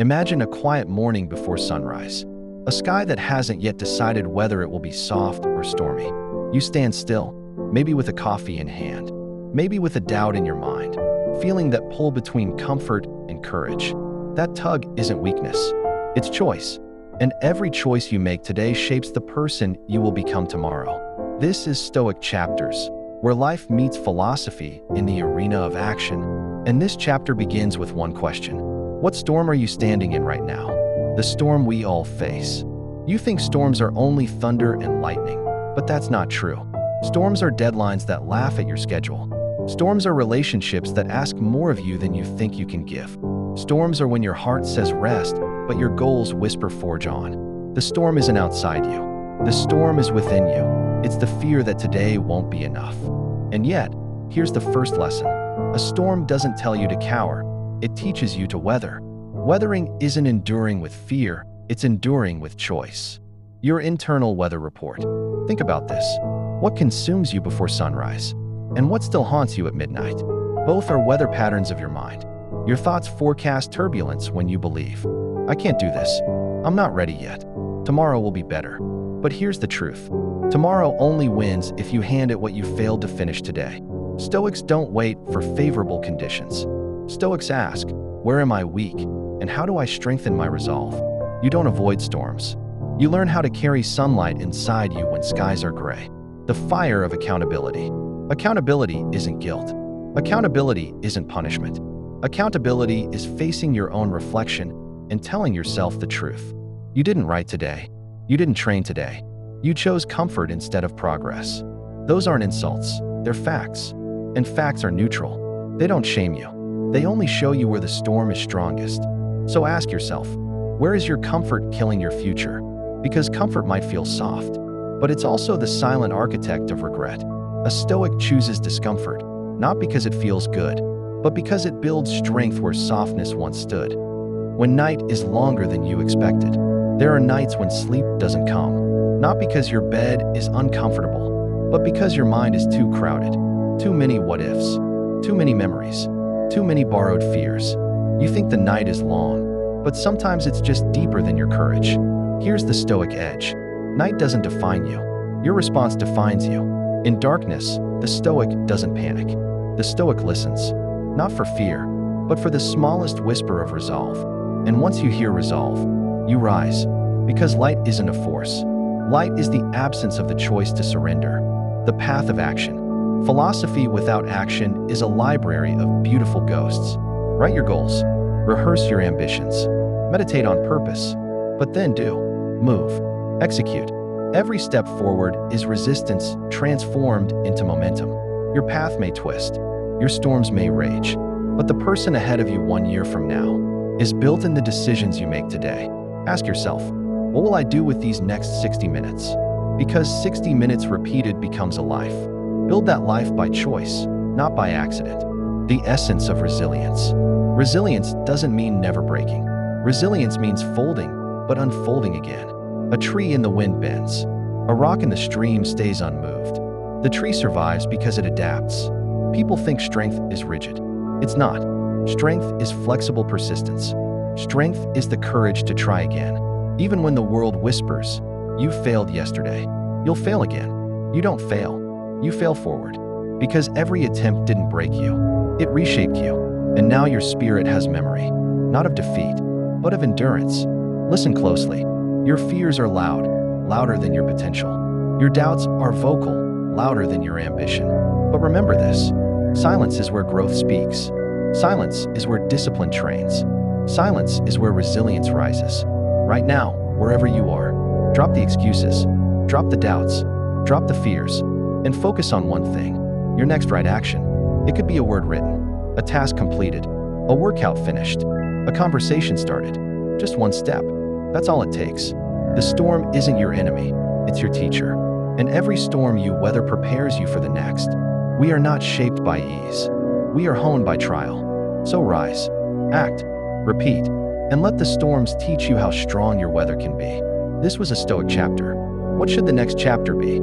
Imagine a quiet morning before sunrise, a sky that hasn't yet decided whether it will be soft or stormy. You stand still, maybe with a coffee in hand, maybe with a doubt in your mind, feeling that pull between comfort and courage. That tug isn't weakness, it's choice. And every choice you make today shapes the person you will become tomorrow. This is Stoic Chapters, where life meets philosophy in the arena of action. And this chapter begins with one question. What storm are you standing in right now? The storm we all face. You think storms are only thunder and lightning, but that's not true. Storms are deadlines that laugh at your schedule. Storms are relationships that ask more of you than you think you can give. Storms are when your heart says rest, but your goals whisper forge on. The storm isn't outside you. The storm is within you. It's the fear that today won't be enough. And yet, here's the first lesson. A storm doesn't tell you to cower. It teaches you to weather. Weathering isn't enduring with fear, it's enduring with choice. Your internal weather report. Think about this. What consumes you before sunrise? And what still haunts you at midnight? Both are weather patterns of your mind. Your thoughts forecast turbulence when you believe, I can't do this. I'm not ready yet. Tomorrow will be better. But here's the truth. Tomorrow only wins if you hand it what you failed to finish today. Stoics don't wait for favorable conditions. Stoics ask, where am I weak? And how do I strengthen my resolve? You don't avoid storms. You learn how to carry sunlight inside you when skies are gray. The fire of accountability. Accountability isn't guilt. Accountability isn't punishment. Accountability is facing your own reflection and telling yourself the truth. You didn't write today. You didn't train today. You chose comfort instead of progress. Those aren't insults. They're facts. And facts are neutral. They don't shame you. They only show you where the storm is strongest. So ask yourself, where is your comfort killing your future? Because comfort might feel soft, but it's also the silent architect of regret. A Stoic chooses discomfort, not because it feels good, but because it builds strength where softness once stood. When night is longer than you expected, there are nights when sleep doesn't come, not because your bed is uncomfortable, but because your mind is too crowded. Too many what-ifs, too many memories, too many borrowed fears. You think the night is long, but sometimes it's just deeper than your courage. Here's the Stoic edge. Night doesn't define you. Your response defines you. In darkness, the Stoic doesn't panic. The Stoic listens, not for fear, but for the smallest whisper of resolve. And once you hear resolve, you rise, because light isn't a force. Light is the absence of the choice to surrender, the path of action. Philosophy without action is a library of beautiful ghosts. Write your goals, rehearse your ambitions, meditate on purpose, but then do, move, execute. Every step forward is resistance transformed into momentum. Your path may twist, your storms may rage, but the person ahead of you 1 year from now is built in the decisions you make today. Ask yourself, what will I do with these next 60 minutes? Because 60 minutes repeated becomes a life. Build that life by choice, not by accident. The essence of resilience. Resilience doesn't mean never breaking. Resilience means folding, but unfolding again. A tree in the wind bends. A rock in the stream stays unmoved. The tree survives because it adapts. People think strength is rigid. It's not. Strength is flexible persistence. Strength is the courage to try again. Even when the world whispers, you failed yesterday, you'll fail again. You don't fail. You fail forward. Because every attempt didn't break you. It reshaped you. And now your spirit has memory, not of defeat, but of endurance. Listen closely. Your fears are loud, louder than your potential. Your doubts are vocal, louder than your ambition. But remember this. Silence is where growth speaks. Silence is where discipline trains. Silence is where resilience rises. Right now, wherever you are, drop the excuses, drop the doubts, drop the fears, and focus on one thing, your next right action. It could be a word written, a task completed, a workout finished, a conversation started. Just one step. That's all it takes. The storm isn't your enemy, it's your teacher. And every storm you weather prepares you for the next. We are not shaped by ease. We are honed by trial. So rise, act, repeat, and let the storms teach you how strong your weather can be. This was a Stoic chapter. What should the next chapter be?